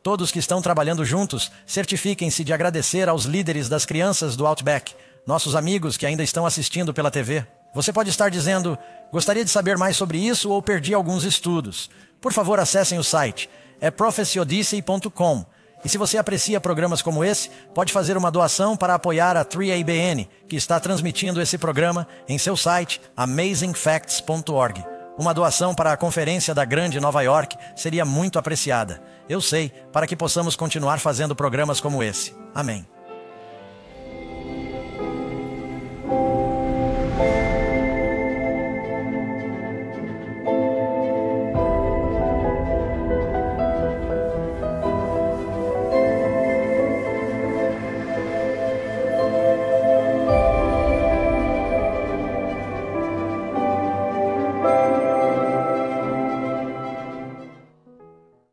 Todos que estão trabalhando juntos, certifiquem-se de agradecer aos líderes das crianças do Outback, nossos amigos que ainda estão assistindo pela TV. Você pode estar dizendo: gostaria de saber mais sobre isso ou perdi alguns estudos. Por favor, acessem o site. É prophecyodyssey.com. E se você aprecia programas como esse, pode fazer uma doação para apoiar a 3ABN, que está transmitindo esse programa em seu site amazingfacts.org. Uma doação para a Conferência da Grande Nova York seria muito apreciada. Eu sei, para que possamos continuar fazendo programas como esse. Amém.